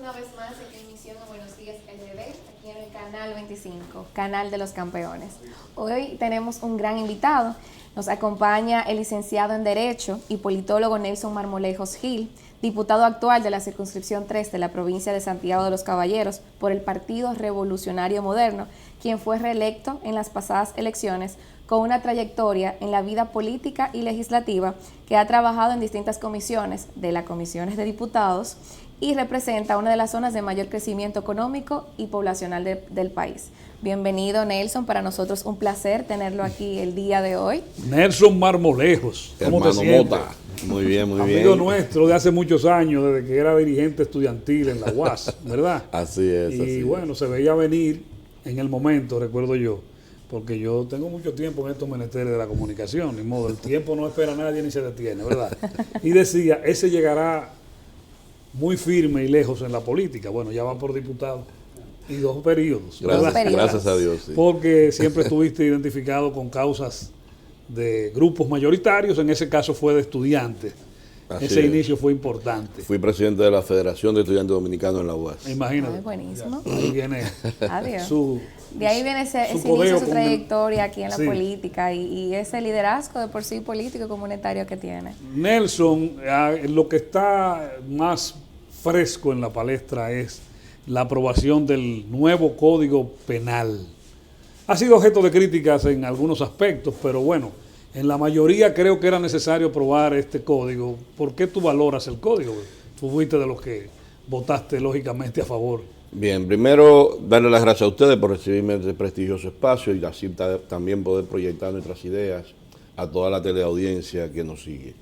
una vez más aquí en Misión de Buenos Días RD, aquí en el Canal 25, Canal de los Campeones. Hoy tenemos un gran invitado. Nos acompaña el licenciado en Derecho y politólogo Nelson Marmolejos Gil, diputado actual de la circunscripción 3 de la provincia de Santiago de los Caballeros por el Partido Revolucionario Moderno, quien fue reelecto en las pasadas elecciones con una trayectoria en la vida política y legislativa que ha trabajado en distintas comisiones de las comisiones de diputados y representa una de las zonas de mayor crecimiento económico y poblacional del país. Bienvenido, Nelson, para nosotros un placer tenerlo aquí el día de hoy. Nelson Marmolejos, ¿cómo te sientes? Mota. Muy bien, muy bien. Amigo nuestro de hace muchos años, desde que era dirigente estudiantil en la UAS, ¿verdad? Así es. Y bueno, se veía venir en el momento, recuerdo yo, porque yo tengo mucho tiempo en estos menesteres de la comunicación, ni modo, el tiempo no espera a nadie ni se detiene, ¿verdad? Y decía, ese llegará muy firme y lejos en la política. Bueno, ya va por diputado y 2 periodos. Gracias a Dios. Sí. Porque siempre estuviste identificado con causas de grupos mayoritarios, en ese caso fue de estudiantes. Ese inicio fue importante. Fui presidente de la Federación de Estudiantes Dominicanos en la UAS. Imagínate. Ay, buenísimo. Ahí viene de ahí viene ese inicio, su trayectoria aquí en la política y ese liderazgo de por sí político y comunitario que tiene. Nelson, lo que está más fresco en la palestra es la aprobación del nuevo Código Penal. Ha sido objeto de críticas en algunos aspectos, pero bueno, en la mayoría creo que era necesario aprobar este código. ¿Por qué tú valoras el código? Tú fuiste de los que votaste lógicamente a favor. Bien, primero darle las gracias a ustedes por recibirme en este prestigioso espacio y así también poder proyectar nuestras ideas a toda la teleaudiencia que nos sigue.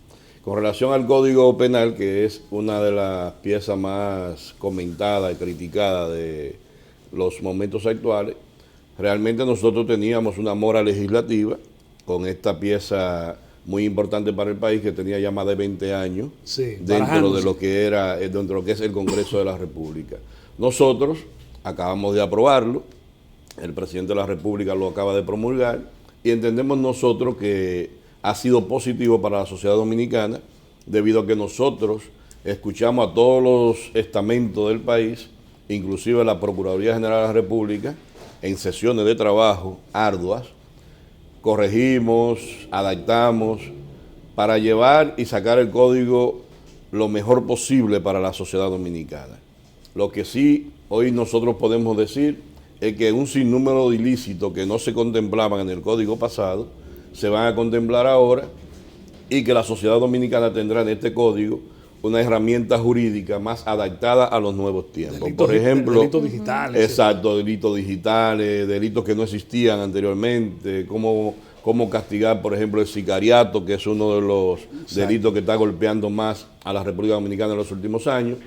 Con relación al Código Penal, que es una de las piezas más comentadas y criticadas de los momentos actuales, realmente nosotros teníamos una mora legislativa con esta pieza muy importante para el país que tenía ya más de 20 años dentro de lo que era, dentro de lo que es el Congreso de la República. Nosotros acabamos de aprobarlo, el presidente de la República lo acaba de promulgar y entendemos nosotros que ha sido positivo para la sociedad dominicana debido a que nosotros escuchamos a todos los estamentos del país, inclusive la Procuraduría General de la República, en sesiones de trabajo arduas, corregimos, adaptamos para llevar y sacar el código lo mejor posible para la sociedad dominicana. Lo que sí hoy nosotros podemos decir es que un sinnúmero de ilícitos que no se contemplaban en el código pasado se van a contemplar ahora y que la sociedad dominicana tendrá en este código una herramienta jurídica más adaptada a los nuevos tiempos. Por ejemplo, delitos digitales. Exacto, delitos digitales, delitos que no existían anteriormente, cómo castigar, por ejemplo, el sicariato, que es uno de los delitos que está golpeando más a la República Dominicana en los últimos años.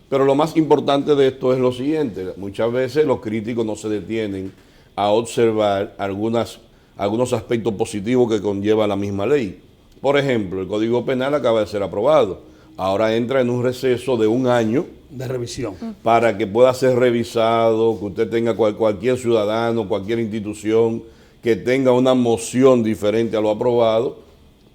Pero lo más importante de esto es lo siguiente: muchas veces los críticos no se detienen a observar algunos aspectos positivos que conlleva la misma ley. Por ejemplo, el Código Penal acaba de ser aprobado. Ahora entra en un receso de 1 año de revisión para que pueda ser revisado, que usted tenga cualquier ciudadano, cualquier institución que tenga una moción diferente a lo aprobado,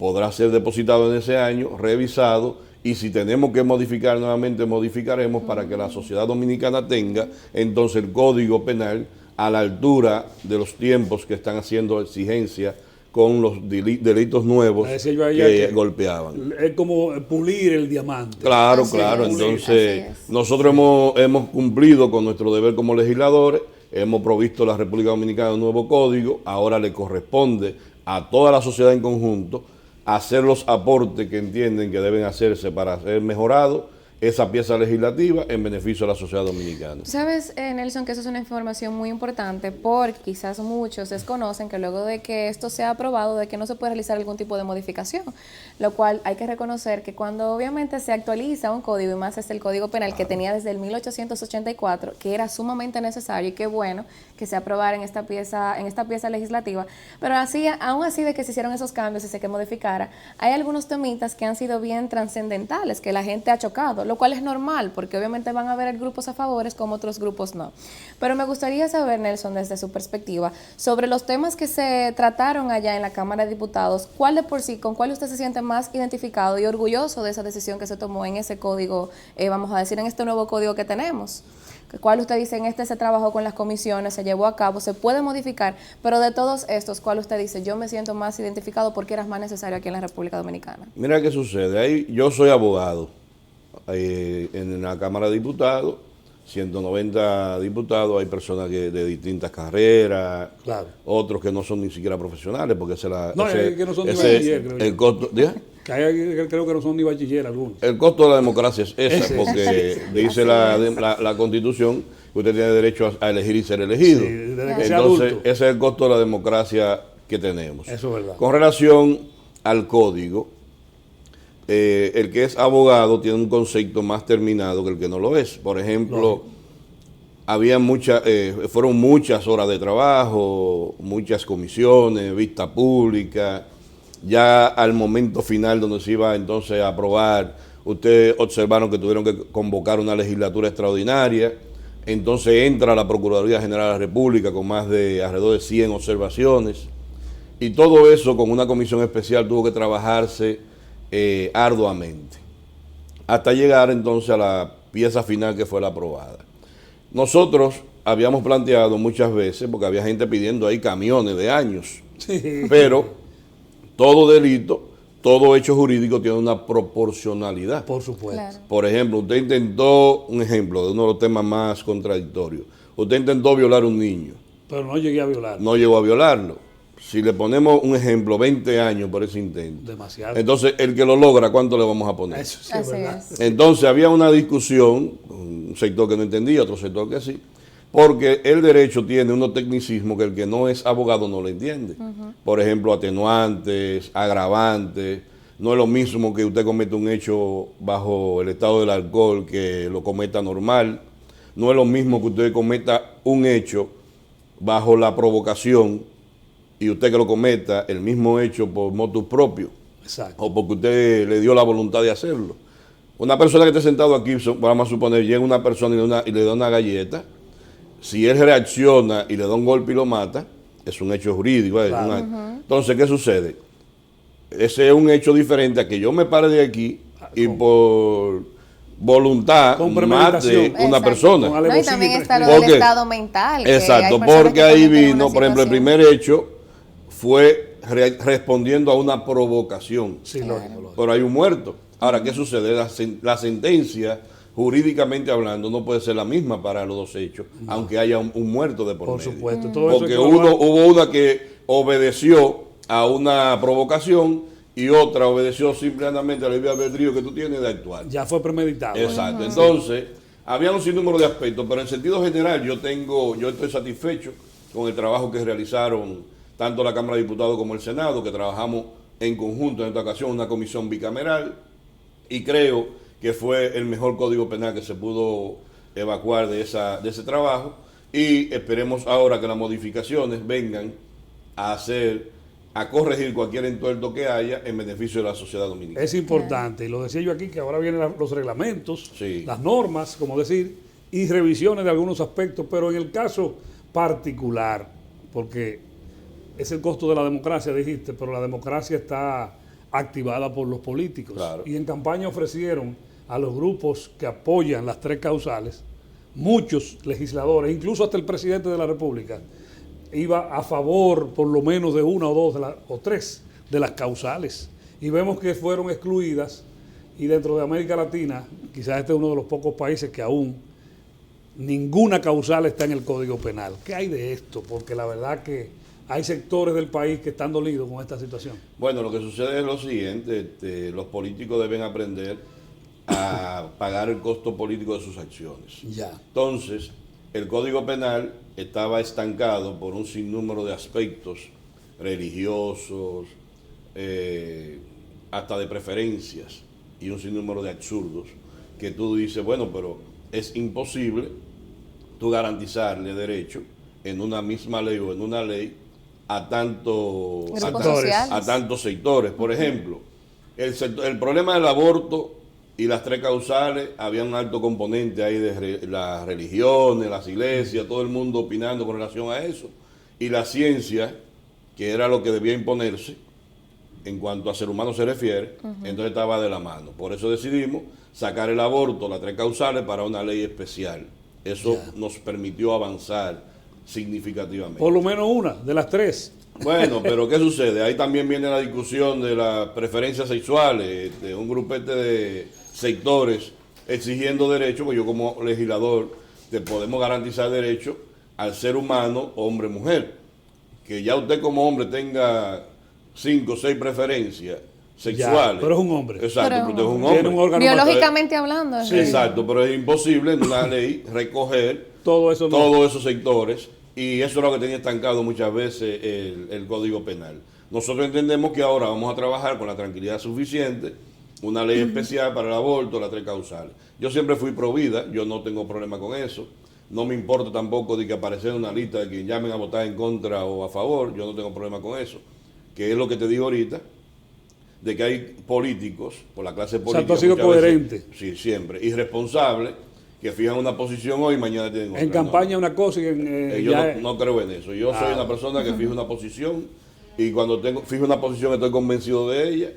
podrá ser depositado en ese año, revisado, y si tenemos que modificar nuevamente, modificaremos para que la sociedad dominicana tenga entonces el Código Penal a la altura de los tiempos que están haciendo exigencia con los delitos nuevos que golpeaban. Es como pulir el diamante. Claro, claro. Entonces, nosotros hemos cumplido con nuestro deber como legisladores, hemos provisto a la República Dominicana un nuevo código, ahora le corresponde a toda la sociedad en conjunto hacer los aportes que entienden que deben hacerse para ser mejorado esa pieza legislativa en beneficio de la sociedad dominicana. Sabes, Nelson, que eso es una información muy importante porque quizás muchos desconocen que luego de que esto sea aprobado, de que no se puede realizar algún tipo de modificación, lo cual hay que reconocer que cuando obviamente se actualiza un código, y más es el Código Penal que tenía desde el 1884, que era sumamente necesario y qué bueno que se aprobara en esta pieza legislativa, pero aún así de que se hicieron esos cambios y se que modificara, hay algunos temitas que han sido bien trascendentales, que la gente ha chocado. lo cual es normal, porque obviamente van a haber grupos a favores como otros grupos no. Pero me gustaría saber, Nelson, desde su perspectiva, sobre los temas que se trataron allá en la Cámara de Diputados, ¿cuál de por sí, con cuál usted se siente más identificado y orgulloso de esa decisión que se tomó en ese código, vamos a decir, en este nuevo código que tenemos? ¿Cuál usted dice en este se trabajó con las comisiones, se llevó a cabo, se puede modificar, pero de todos estos, ¿cuál usted dice? Yo me siento más identificado porque era más necesario aquí en la República Dominicana. Mira qué sucede. Ahí yo soy abogado en la Cámara de Diputados, 190 diputados, hay personas de distintas carreras, Claro. otros que no son ni siquiera profesionales, porque No, es que no son ni bachiller, creo yo. el costo, ¿ya? Que creo que no son ni bachiller algunos. El costo de la democracia es esa, Ese. porque dice la Constitución que usted tiene derecho a elegir y ser elegido. Sí, desde que sea Entonces, adulto. ese es el costo de la democracia que tenemos. Eso es verdad. Con relación al código, el que es abogado tiene un concepto más terminado que el que no lo es. Por ejemplo, había fueron muchas horas de trabajo, muchas comisiones, vista pública. Ya al momento final donde se iba entonces a aprobar, ustedes observaron que tuvieron que convocar una legislatura extraordinaria. Entonces entra la Procuraduría General de la República con más de alrededor de 100 observaciones. Y todo eso con una comisión especial tuvo que trabajarse arduamente, hasta llegar entonces a la pieza final que fue la aprobada. Nosotros habíamos planteado muchas veces, porque había gente pidiendo ahí camiones de años, Sí. pero todo delito, todo hecho jurídico tiene una proporcionalidad. Por supuesto. Claro. Por ejemplo, usted intentó, un ejemplo de uno de los temas más contradictorios, usted intentó violar a un niño, Pero no llegué a violar. no llegó a violarlo. Si le ponemos un ejemplo, 20 años por ese intento. Demasiado. Entonces, el que lo logra, ¿cuánto le vamos a poner? Eso sí es Así verdad. es. Entonces, había una discusión, un sector que no entendía, otro sector que sí, porque el derecho tiene unos tecnicismos que el que no es abogado no lo entiende. Por ejemplo, atenuantes, agravantes. No es lo mismo que usted cometa un hecho bajo el estado del alcohol que lo cometa normal. No es lo mismo que usted cometa un hecho bajo la provocación y usted que lo cometa el mismo hecho por motus propio Exacto. o porque usted le dio la voluntad de hacerlo. Una persona que esté sentado aquí, vamos a suponer, llega una persona y le da una galleta, si él reacciona y le da un golpe y lo mata, es un hecho jurídico. Claro. Entonces, ¿qué sucede? Ese es un hecho diferente a que yo me pare de aquí y por voluntad Con mate premeditación. una Exacto. persona. Con No, y alevosía también y está lo ¿Por del qué? estado mental. que Exacto, hay personas porque que ahí cometen una vino, por ejemplo, el situación. primer hecho fue respondiendo a una provocación. Sí, lógico. Pero hay un muerto. Ahora, ¿qué sucede? La sentencia, jurídicamente hablando, no puede ser la misma para los dos hechos, aunque haya un muerto de por Por medio. supuesto. Todo eso Porque hay que evaluar. hubo una que obedeció a una provocación y otra obedeció simplemente al libre albedrío que tú tienes de actuar. Ya fue premeditado. Exacto. Entonces, había un sinnúmero de aspectos, pero en sentido general yo estoy satisfecho con el trabajo que realizaron tanto la Cámara de Diputados como el Senado, que trabajamos en conjunto en esta ocasión, una comisión bicameral, y creo que fue el mejor código penal que se pudo evacuar de ese trabajo, y esperemos ahora que las modificaciones vengan a corregir cualquier entuerto que haya en beneficio de la sociedad dominicana. Es importante, y lo decía yo aquí, que ahora vienen los reglamentos, Sí. las normas, como decir, y revisiones de algunos aspectos, pero en el caso particular, porque es el costo de la democracia, dijiste, pero la democracia está activada por los políticos. Claro. Y en campaña ofrecieron a los grupos que apoyan las tres causales, muchos legisladores, incluso hasta el presidente de la República, iba a favor por lo menos de una o dos o tres de las causales. Y vemos que fueron excluidas, y dentro de América Latina, quizás este es uno de los pocos países que aún ninguna causal está en el Código Penal. ¿Qué hay de esto? Porque la verdad que hay sectores del país que están dolidos con esta situación. Bueno, lo que sucede es lo siguiente, los políticos deben aprender a pagar el costo político de sus acciones. Ya. Entonces, el Código Penal estaba estancado por un sinnúmero de aspectos religiosos, hasta de preferencias, y un sinnúmero de absurdos, que tú dices, bueno, pero es imposible tú garantizarle derecho en una misma ley o en una ley a tantos Grupos sociales. sectores. Por ejemplo, el problema del aborto Y las tres causales, había un alto componente ahí de las religiones, las iglesias, todo el mundo opinando con relación a eso. Y la ciencia, que era lo que debía imponerse en cuanto a ser humano se refiere, entonces estaba de la mano. Por eso decidimos sacar el aborto, las tres causales, para una ley especial. Eso nos permitió avanzar significativamente. Por lo menos una de las tres. Bueno, pero ¿qué sucede? Ahí también viene la discusión de las preferencias sexuales, de un grupete de sectores exigiendo derechos, pues yo como legislador te podemos garantizar derechos al ser humano, hombre-mujer. Que ya usted como hombre tenga 5 o 6 preferencias sexuales. Ya, pero es un hombre. Exacto, Pero pero usted es un Tiene un hombre. órgano Biológicamente hablando. Sí. Exacto, pero es imposible en una ley recoger todo eso no. todos esos sectores, y eso es lo que tenía estancado muchas veces el Código Penal. Nosotros entendemos que ahora vamos a trabajar con la tranquilidad suficiente, una ley especial para el aborto, las tres causales. Yo siempre fui pro vida, yo no tengo problema con eso, no me importa tampoco de que aparezca en una lista de quien llamen a votar en contra o a favor, yo no tengo problema con eso, que es lo que te digo ahorita, de que hay políticos, por la clase política, tú has sido muchas veces, coherente. sí, siempre, irresponsables, que fijan una posición hoy y mañana tienen otra. En campaña una cosa y yo ya no creo en eso. Yo soy una persona que fija una posición, y cuando fijo una posición estoy convencido de ella,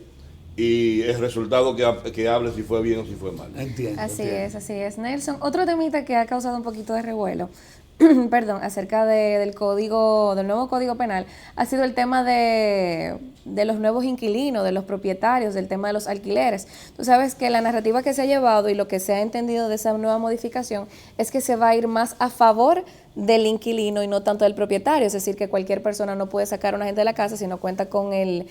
y el resultado que hable si fue bien o si fue mal. entiendo. Así entiendo. así es. Nelson, otro temita que ha causado un poquito de revuelo, perdón, acerca del nuevo código penal, ha sido el tema de los nuevos inquilinos, de los propietarios, del tema de los alquileres. Tú sabes que la narrativa que se ha llevado y lo que se ha entendido de esa nueva modificación es que se va a ir más a favor del inquilino y no tanto del propietario, es decir, que cualquier persona no puede sacar a una gente de la casa si no cuenta con el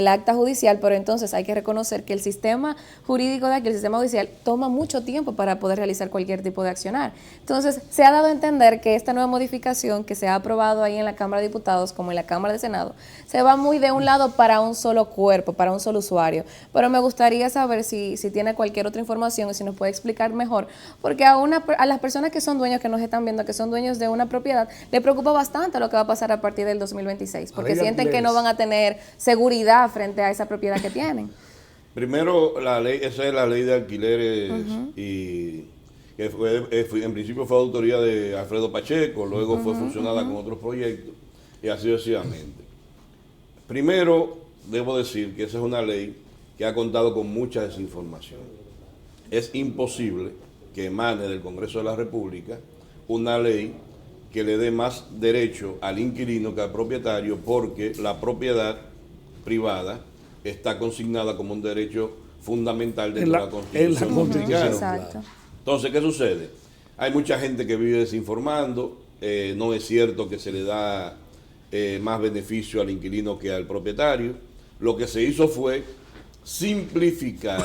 acta judicial, pero entonces hay que reconocer que el sistema jurídico de aquí, el sistema judicial, toma mucho tiempo para poder realizar cualquier tipo de accionar. Entonces, se ha dado a entender que esta nueva modificación que se ha aprobado ahí en la Cámara de Diputados como en la Cámara de Senado, se va muy de un lado para un solo cuerpo, para un solo usuario, pero me gustaría saber si tiene cualquier otra información y si nos puede explicar mejor, porque a las personas que son dueños, que nos están viendo, que son dueños de una propiedad, le preocupa bastante lo que va a pasar a partir del 2026, porque Ley de sienten que alquileres. no van a tener seguridad frente a esa propiedad que tienen. Primero, la ley, esa es la ley de alquileres, y que en principio fue autoría de Alfredo Pacheco, luego fue fusionada con otros proyectos, y así sucesivamente. Primero, debo decir que esa es una ley que ha contado con mucha desinformación. Es imposible que emane del Congreso de la República una ley que le dé más derecho al inquilino que al propietario, porque la propiedad privada está consignada como un derecho fundamental dentro de la Constitución dominicana. Exacto. Entonces, ¿qué sucede? Hay mucha gente que vive desinformando, no es cierto que se le da más beneficio al inquilino que al propietario. Lo que se hizo fue simplificar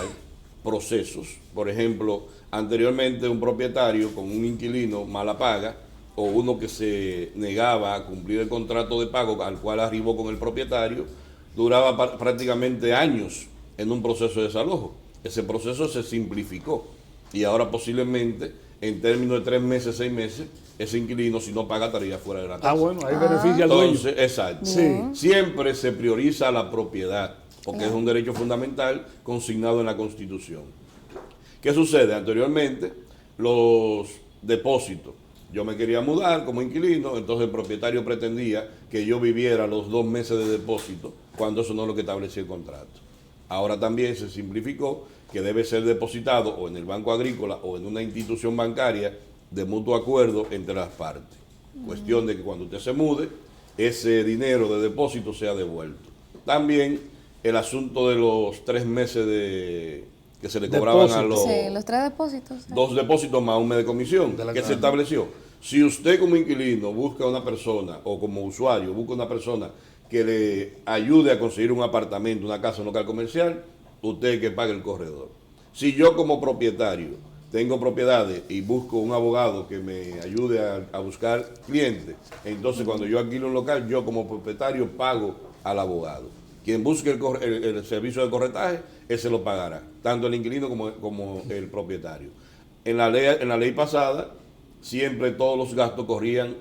procesos. Por ejemplo, anteriormente un propietario con un inquilino mala paga, o uno que se negaba a cumplir el contrato de pago al cual arribó con el propietario, duraba prácticamente años en un proceso de desalojo. Ese proceso se simplificó y ahora posiblemente en términos de 3 meses, 6 meses, ese inquilino, si no paga, estaría fuera de la casa. Bueno, ahí beneficia al dueño. Entonces, exacto. Sí. Siempre se prioriza la propiedad, porque es un derecho fundamental consignado en la Constitución. ¿Qué sucede? Anteriormente, los depósitos. Yo me quería mudar como inquilino, entonces el propietario pretendía que yo viviera los 2 meses de depósito, cuando eso no es lo que establecía el contrato. Ahora también se simplificó que debe ser depositado o en el Banco Agrícola o en una institución bancaria de mutuo acuerdo entre las partes. Cuestión de que cuando usted se mude, ese dinero de depósito sea devuelto. También el asunto de los 3 meses que se le cobraban a los... Sí, los 3 depósitos. 2 depósitos más un mes de comisión, que se estableció. Si usted como inquilino busca una persona, o como usuario busca una persona que le ayude a conseguir un apartamento, una casa, un local comercial, usted que pague el corredor. Si yo como propietario tengo propiedades y busco un abogado que me ayude a buscar clientes, entonces cuando yo alquilo un local, yo como propietario pago al abogado. Quien busque el servicio de corretaje, ese lo pagará, tanto el inquilino como el propietario. En la ley pasada, siempre todos los gastos corrían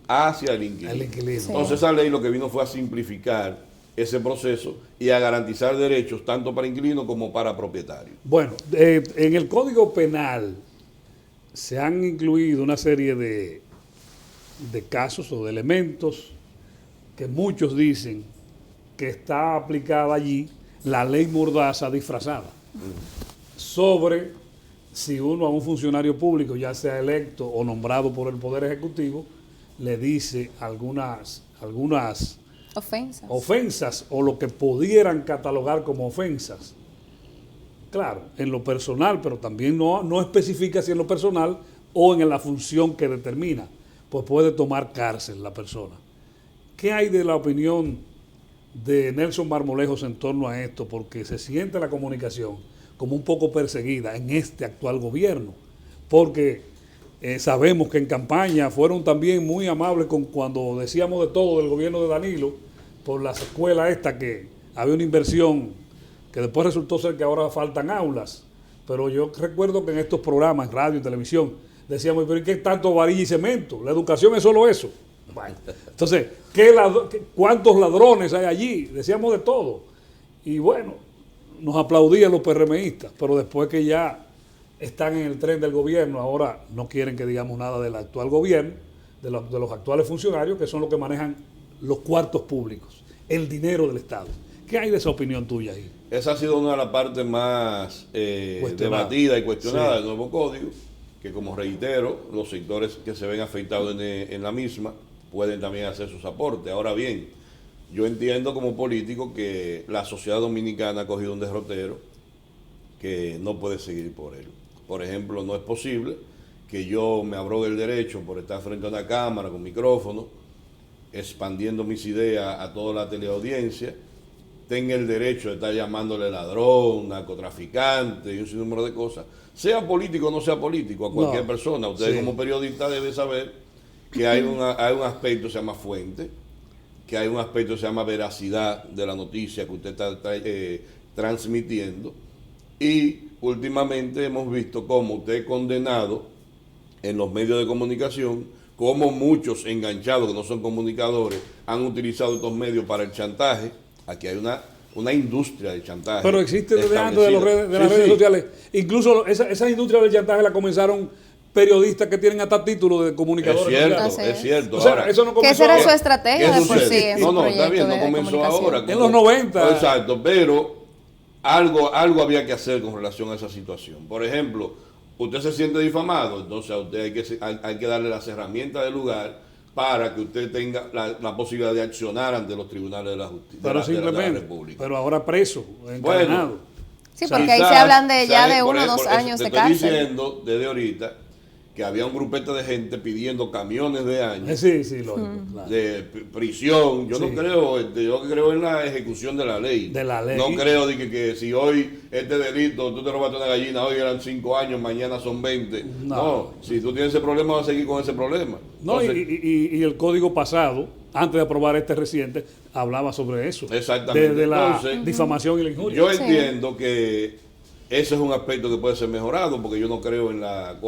hacia el inquilino. El inquilino. Sí. Entonces esa ley lo que vino fue a simplificar ese proceso y a garantizar derechos tanto para inquilinos como para propietarios. Bueno, en el Código Penal se han incluido una serie de casos o de elementos que muchos dicen que está aplicada allí la ley Mordaza disfrazada sobre si uno a un funcionario público, ya sea electo o nombrado por el Poder Ejecutivo, le dice algunas ofensas o lo que pudieran catalogar como ofensas. Claro, en lo personal, pero también no especifica si en lo personal o en la función que determina, pues puede tomar cárcel la persona. ¿Qué hay de la opinión de Nelson Marmolejos en torno a esto? Porque se siente la comunicación como un poco perseguida en este actual gobierno, porque sabemos que en campaña fueron también muy amables con cuando decíamos de todo del gobierno de Danilo, por la escuela esta que había una inversión que después resultó ser que ahora faltan aulas, pero yo recuerdo que en estos programas, en radio y televisión, decíamos, pero ¿y qué tanto varilla y cemento? La educación es solo eso. Bueno, entonces, ¿cuántos ladrones hay allí? Decíamos de todo. Y bueno, nos aplaudían los PRMistas, pero después que ya están en el tren del gobierno, ahora no quieren que digamos nada del actual gobierno, de los actuales funcionarios, que son los que manejan los cuartos públicos, el dinero del Estado. ¿Qué hay de esa opinión tuya ahí? Esa ha sido una de las partes más debatida y cuestionada del nuevo código, que como reitero, los sectores que se ven afectados en la misma pueden también hacer sus aportes. Ahora bien, yo entiendo como político que la sociedad dominicana ha cogido un derrotero que no puede seguir por él. Por ejemplo, no es posible que yo me abrogue el derecho por estar frente a una cámara con micrófono, expandiendo mis ideas a toda la teleaudiencia, tenga el derecho de estar llamándole ladrón, narcotraficante y un sinnúmero de cosas, sea político o no sea político, a cualquier persona. Usted como periodista debe saber que hay un aspecto que se llama fuente, que hay un aspecto que se llama veracidad de la noticia que usted está transmitiendo, y últimamente hemos visto cómo usted es condenado en los medios de comunicación, cómo muchos enganchados que no son comunicadores han utilizado estos medios para el chantaje. Aquí hay una industria de chantaje. Pero existe desde antes de las redes sociales. Incluso esa industria del chantaje la comenzaron periodistas que tienen hasta títulos de comunicadores. Es cierto. O sea, ahora, eso no comenzó. ¿Qué será su estrategia de por sí? No, está bien, no comenzó ahora. En los 90. Exacto, pero algo había que hacer con relación a esa situación. Por ejemplo, usted se siente difamado, entonces a usted hay que darle las herramientas del lugar para que usted tenga la posibilidad de accionar ante los tribunales de la justicia. Pero simplemente, República. Pero ahora preso, encadenado. Bueno, sí, porque ahí se hablan de ya de 1 o 2 años de cárcel. Estoy diciendo desde ahorita que había un grupete de gente pidiendo camiones de años lógico, claro, de prisión. Yo no creo, yo creo en la ejecución de la ley. No creo de que si hoy este delito, tú te robaste una gallina, hoy eran 5 años, mañana son 20. No, si tú tienes ese problema, vas a seguir con ese problema. No, entonces, y el código pasado, antes de aprobar este reciente, hablaba sobre eso. Exactamente. De la difamación y la injuria. Yo entiendo que ese es un aspecto que puede ser mejorado, porque yo no creo en la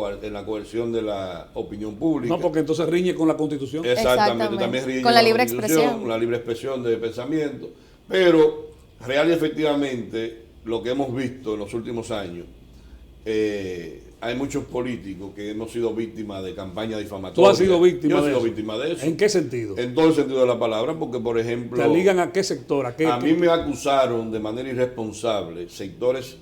coerción de la opinión pública. No, porque entonces riñe con la Constitución. Exactamente. También riñe con la libre expresión. La libre expresión de pensamiento. Pero, real y efectivamente, lo que hemos visto en los últimos años, hay muchos políticos que hemos sido víctimas de campañas difamatorias. ¿Tú has sido víctima de eso? Yo he sido víctima de eso. ¿En qué sentido? En todo el sentido de la palabra, porque, por ejemplo... ¿Te ligan a qué sector? A mí me acusaron de manera irresponsable sectores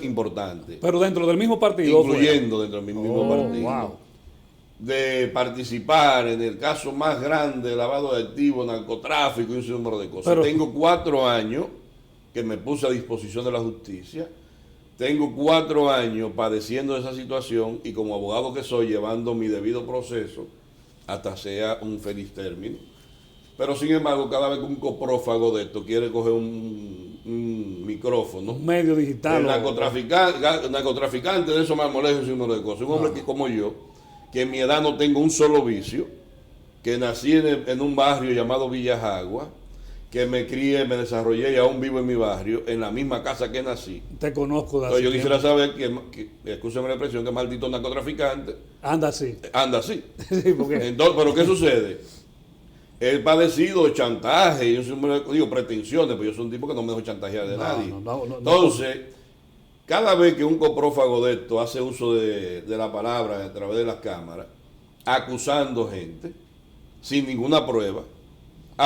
importantes. Pero dentro del mismo partido. Incluyendo dentro del mismo partido. Wow. De participar en el caso más grande de lavado de activos, narcotráfico y un sinnúmero de cosas. Tengo 4 años que me puse a disposición de la justicia. Tengo 4 años padeciendo esa situación y como abogado que soy, llevando mi debido proceso hasta sea un feliz término. Pero sin embargo, cada vez que un coprófago de esto quiere coger un micrófono, un medio digital, el narcotraficante de esos Marmolejos y un número de cosas, un hombre que como yo, que en mi edad no tengo un solo vicio, que nací en un barrio llamado Villajagua, que me crié, me desarrollé y aún vivo en mi barrio, en la misma casa que nací. Te conozco de hace Entonces yo quisiera saber que escúchame la expresión, que maldito narcotraficante anda así. Anda así. Sí, porque... Entonces, pero ¿qué sucede? He padecido chantaje, yo siempre digo pretensiones, pero yo soy un tipo que no me dejo chantajear de nadie. Entonces, cada vez que un coprófago de esto hace uso de la palabra a través de las cámaras, acusando gente, sin ninguna prueba,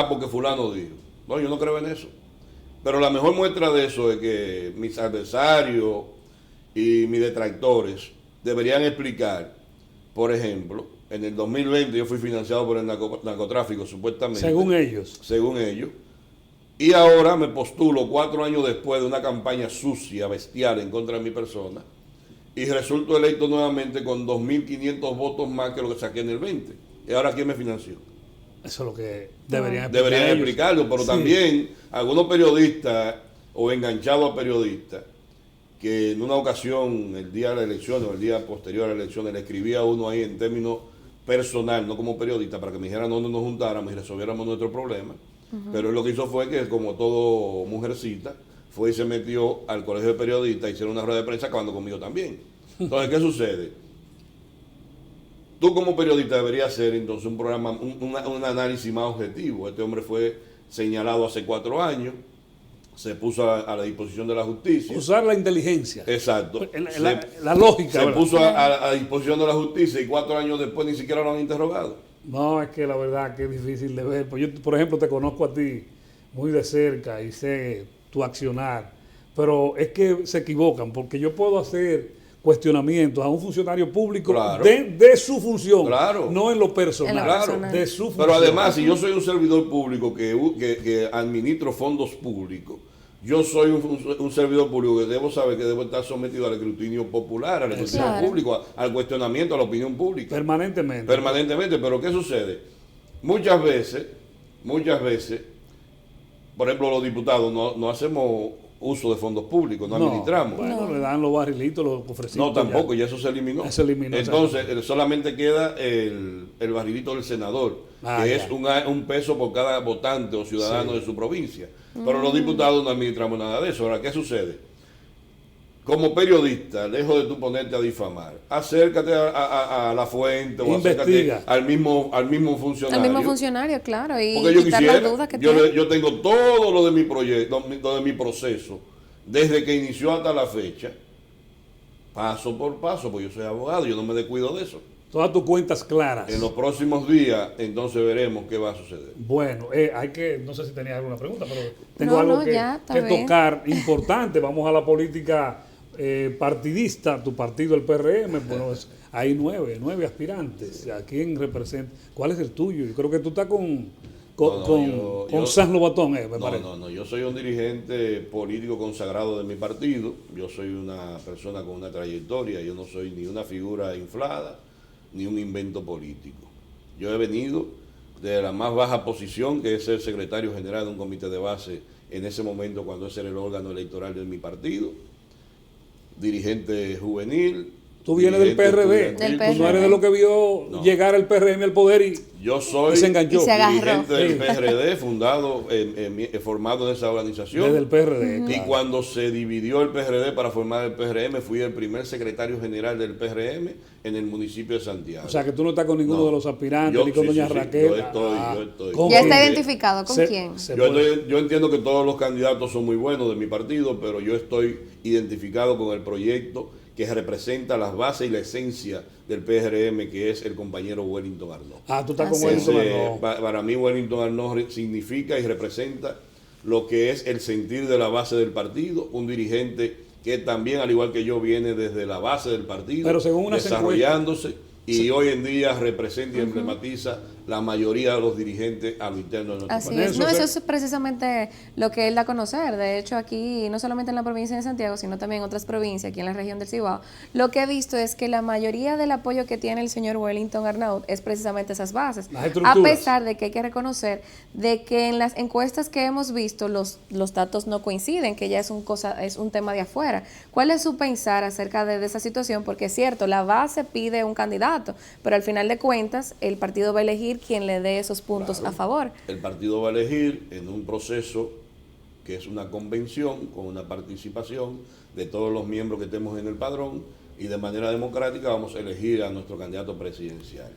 porque fulano dijo. No, yo no creo en eso. Pero la mejor muestra de eso es que mis adversarios y mis detractores deberían explicar, por ejemplo, en el 2020 yo fui financiado por el narcotráfico, supuestamente. Según ellos. Según ellos. Y ahora me postulo 4 años después de una campaña sucia, bestial, en contra de mi persona, y resulto electo nuevamente con 2.500 votos más que lo que saqué en el 20. ¿Y ahora quién me financió? Eso es lo que deberían explicarlo, pero también algunos periodistas o enganchados a periodistas que en una ocasión, el día de la elección o el día posterior a la elección, le escribía a uno ahí en términos personal, no como periodista, para que me dijeran dónde nos juntáramos y resolviéramos nuestro problema. Pero él lo que hizo fue que, como todo mujercita, fue y se metió al colegio de periodistas, hicieron una rueda de prensa acabando conmigo también. Entonces, ¿qué sucede? Tú como periodista deberías hacer entonces un programa, un análisis más objetivo. Este hombre fue señalado hace 4 años, se puso a la disposición de la justicia. Usar la inteligencia. Exacto. La lógica. Se puso a disposición de la justicia y 4 años después ni siquiera lo han interrogado. No, es que la verdad que es difícil de ver. Pues yo, por ejemplo, te conozco a ti muy de cerca y sé tu accionar, pero es que se equivocan porque yo puedo hacer cuestionamientos a un funcionario público de su función, no en lo personal, de su función. Pero además, si yo soy un servidor público que administro fondos públicos, yo soy un servidor público que debo saber que debo estar sometido al escrutinio popular, al escrutinio público, al cuestionamiento, a la opinión pública. Permanentemente. Pero ¿qué sucede? Muchas veces, por ejemplo, los diputados no hacemos uso de fondos públicos, no administramos. Bueno, le dan los barrilitos, los cofrecitos. No, tampoco, y eso se eliminó. Entonces, solamente queda el barrilito del senador, que es un peso por cada votante o ciudadano de su provincia. Pero los diputados no administramos nada de eso. Ahora, ¿qué sucede? Como periodista, lejos de tú ponerte a difamar, acércate a la fuente o acércate al mismo funcionario. Al mismo funcionario, claro. Y porque yo quisiera, yo tengo todo lo de mi proyecto, lo de mi proceso, desde que inició hasta la fecha, paso por paso, porque yo soy abogado, yo no me descuido de eso. Todas tus cuentas claras. En los próximos días, entonces veremos qué va a suceder. Bueno, hay que, no sé si tenías alguna pregunta, pero tengo algo que tocar importante. Vamos a la política partidista. Tu partido, el PRM, bueno, hay 9 aspirantes. ¿A quién representa? ¿Cuál es el tuyo? Yo creo que tú estás con San Lobatón, me parece. No, yo soy un dirigente político consagrado de mi partido. Yo soy una persona con una trayectoria. Yo no soy ni una figura inflada ni un invento político. Yo he venido de la más baja posición, que es ser secretario general de un comité de base en ese momento, cuando ese era el órgano electoral de mi partido, dirigente juvenil. Tú vienes del PRD, tú no eres de lo que vio llegar el PRM al poder y yo soy se enganchó. Dirigente del PRD, formado en esa organización. Desde el PRD. Y cuando se dividió el PRD para formar el PRM, fui el primer secretario general del PRM en el municipio de Santiago. O sea que tú no estás con ninguno de los aspirantes, ni con doña Raquel. Yo estoy. ¿Ya está identificado con quién? Yo entiendo que todos los candidatos son muy buenos de mi partido, pero yo estoy identificado con el proyecto que representa las bases y la esencia del PRM, que es el compañero Wellington Arnaud. Tú estás con Wellington Arnaud. Para mí Wellington Arnaud significa y representa lo que es el sentir de la base del partido, un dirigente que también, al igual que yo, viene desde la base del partido, pero según una desarrollándose y hoy en día representa y emblematiza la mayoría de los dirigentes a lo interno de nuestro país. Así es. No, eso es precisamente lo que él da a conocer. De hecho, aquí, no solamente en la provincia de Santiago, sino también en otras provincias, aquí en la región del Cibao, lo que he visto es que la mayoría del apoyo que tiene el señor Wellington Arnaud es precisamente esas bases. A pesar de que hay que reconocer de que en las encuestas que hemos visto los datos no coinciden, que ya es un tema de afuera. ¿Cuál es su pensar acerca de esa situación? Porque es cierto, la base pide un candidato, pero al final de cuentas el partido va a elegir quien le dé esos puntos a favor. El partido va a elegir en un proceso que es una convención con una participación de todos los miembros que estemos en el padrón y de manera democrática vamos a elegir a nuestro candidato presidencial.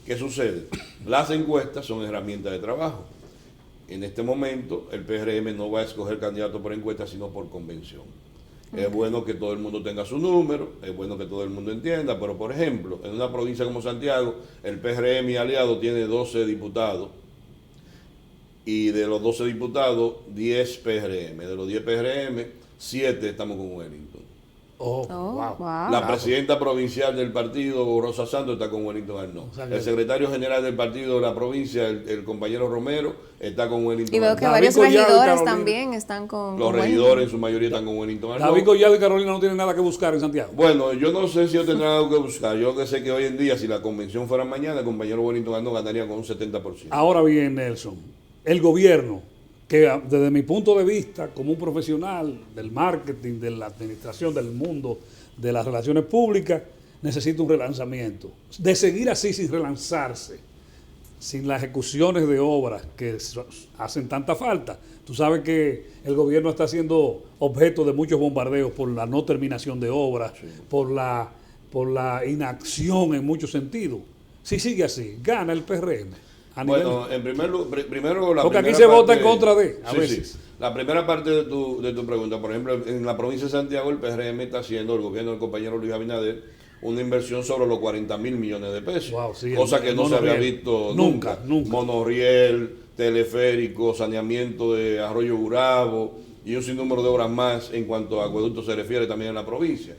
¿Qué sucede? Las encuestas son herramientas de trabajo. En este momento, el PRM no va a escoger candidato por encuesta, sino por convención. Es bueno que todo el mundo tenga su número, es bueno que todo el mundo entienda, pero por ejemplo, en una provincia como Santiago, el PRM y aliado tiene 12 diputados, y de los 12 diputados, 10 PRM. De los 10 PRM, 7 estamos con Wellington. Oh, Oh, wow. wow. La presidenta provincial del partido, Rosa Santos, está con Wellington Arnó. O sea que- El secretario general del partido de la provincia, el compañero Romero, está con Wellington Y veo Arnó. que David varios Collado y regidores Carolina. también están con Los Wellington. regidores en su mayoría están con Wellington Arnó. David Collado y Carolina no tienen nada que buscar en Santiago. Bueno, yo no sé si yo tendrán algo que buscar. Yo que sé que hoy en día, si la convención fuera mañana, el compañero Wellington Arnó ganaría con un 70%. Ahora bien, Nelson, el gobierno, que desde mi punto de vista, como un profesional del marketing, de la administración, del mundo de las relaciones públicas, necesita un relanzamiento. De seguir así sin relanzarse, sin las ejecuciones de obras que hacen tanta falta. Tú sabes que el gobierno está siendo objeto de muchos bombardeos por la no terminación de obras, por la inacción en muchos sentidos. Si sigue así, gana el PRM. A nivel- Bueno, en primero la Porque aquí primera se vota en parte- contra de, a Sí, veces. sí. La primera parte de tu pregunta, por ejemplo, en la provincia de Santiago, el PRM está haciendo, el gobierno del compañero Luis Abinader, una inversión sobre los 40.000 millones de pesos. Wow, sí, cosa el que no se había monorriel. visto Nunca, nunca. nunca. Monorriel, teleférico, saneamiento de Arroyo Burabo y un sinnúmero de obras más en cuanto a acueducto se refiere también en la provincia.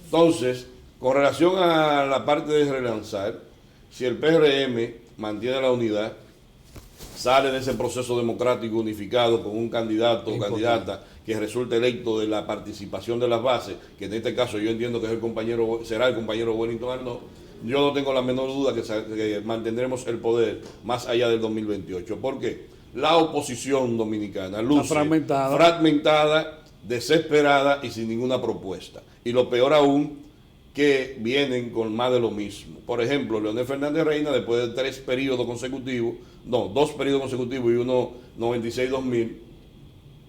Entonces, con relación a la parte de relanzar, si el PRM mantiene la unidad, sale de ese proceso democrático unificado con un candidato o Importante. candidata que resulte electo de la participación de las bases, que en este caso yo entiendo que es será el compañero Wellington Arnó, yo no tengo la menor duda que mantendremos el poder más allá del 2028. ¿Por qué? La oposición dominicana luce fragmentada, desesperada y sin ninguna propuesta. Y lo peor aún, que vienen con más de lo mismo. Por ejemplo, Leonel Fernández Reina, después de 2 periodos consecutivos y uno 96-2000,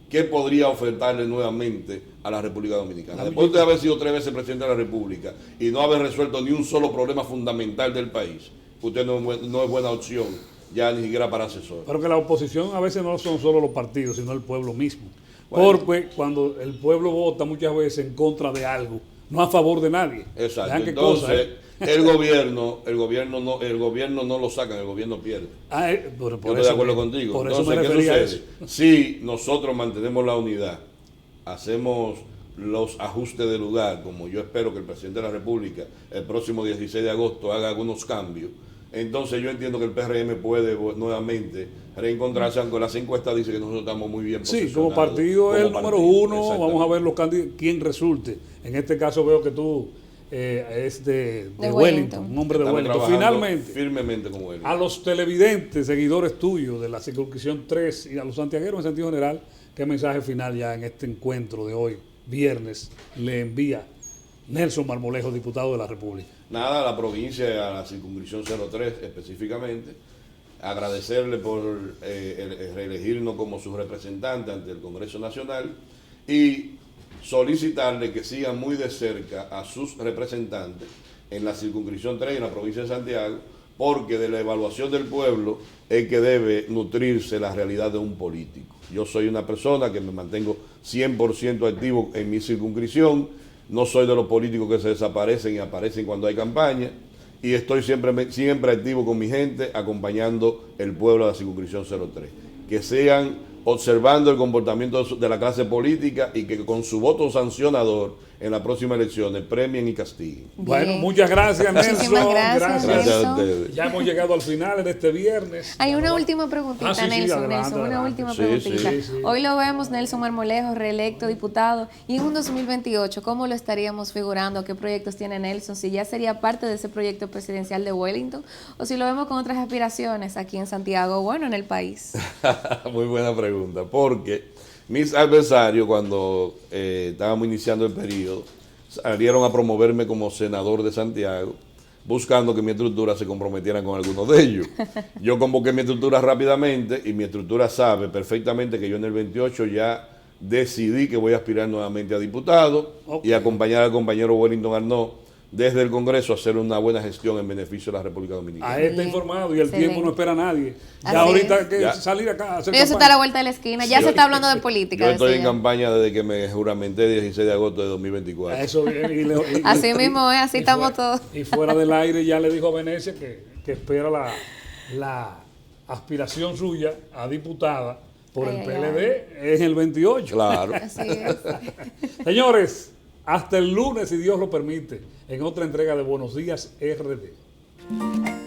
¿qué podría ofertarle nuevamente a la República Dominicana? Después de haber sido 3 veces presidente de la República y no haber resuelto ni un solo problema fundamental del país, usted no es buena opción, ya ni siquiera para asesor. Pero que la oposición a veces no son solo los partidos, sino el pueblo mismo. Bueno. Porque cuando el pueblo vota muchas veces en contra de algo, no a favor de nadie. Exacto. Vean qué Entonces, cosa, ¿eh? el gobierno no lo sacan, el gobierno pierde. Por Yo estoy de eso acuerdo me- contigo. Por eso Entonces, me ¿qué refería a sucede? eso. Si nosotros mantenemos la unidad, hacemos los ajustes de lugar, como yo espero que el presidente de la República el próximo 16 de agosto haga algunos cambios, entonces yo entiendo que el PRM puede nuevamente reencontrarse, aunque las encuestas dicen que nosotros estamos muy bien Sí, posicionados. como partido es el como número partido, uno, vamos a exactamente. ver los candidatos, quién resulte. En este caso veo que tú es de De Wellington, Wellington. un hombre de Estamos Wellington. trabajando Finalmente, firmemente como él. a los televidentes, seguidores tuyos de la circunscripción 3 y a los santiagueros en sentido general, ¿qué mensaje final ya en este encuentro de hoy, viernes, le envía Nelson Marmolejo, diputado de la República? Nada, a la provincia, a la circunscripción 03 específicamente, agradecerle por reelegirnos como su representante ante el Congreso Nacional y solicitarle que sigan muy de cerca a sus representantes en la circunscripción 3 y en la provincia de Santiago, porque de la evaluación del pueblo es que debe nutrirse la realidad de un político. Yo soy una persona que me mantengo 100% activo en mi circunscripción, no soy de los políticos que se desaparecen y aparecen cuando hay campaña, y estoy siempre activo con mi gente, acompañando el pueblo de la circunscripción 03. Que sean observando el comportamiento de la clase política y que con su voto sancionador en las próximas elecciones premien y castiguen. Bueno, Bien. muchas gracias, Nelson. Muchísimas gracias, Gracias a Nelson. ustedes. Ya hemos llegado al final de este viernes. Hay una última preguntita, Sí, sí, Nelson. adelante, Nelson, una adelante. última Sí, preguntita. sí, sí. Hoy lo vemos, Nelson Marmolejo, reelecto diputado. Y en un 2028, ¿cómo lo estaríamos figurando? ¿Qué proyectos tiene Nelson? Si ya sería parte de ese proyecto presidencial de Wellington, o si lo vemos con otras aspiraciones aquí en Santiago, o bueno, en el país. Muy buena pregunta, porque mis adversarios cuando estábamos iniciando el periodo salieron a promoverme como senador de Santiago, buscando que mi estructura se comprometiera con algunos de ellos. Yo convoqué mi estructura rápidamente y mi estructura sabe perfectamente que yo en el 28 ya decidí que voy a aspirar nuevamente a diputado Ok. y acompañar al compañero Wellington Arnó desde el Congreso hacer una buena gestión en beneficio de la República Dominicana. A está informado y el Excelente. tiempo no espera a nadie. Ya Así ahorita es. que Ya. salir acá a hacer Eso está a campaña. la vuelta de la esquina. Ya se está hablando de política. Yo estoy en decía. campaña desde que me juramenté el 16 de agosto de 2024. Eso bien, Así mismo es, así estamos todos. Y fuera del aire ya le dijo a Venecia que espera la aspiración suya a diputada por Ay, el ay, PLD en el 28. Claro. Así es. Señores, hasta el lunes, si Dios lo permite, en otra entrega de Buenos Días RD.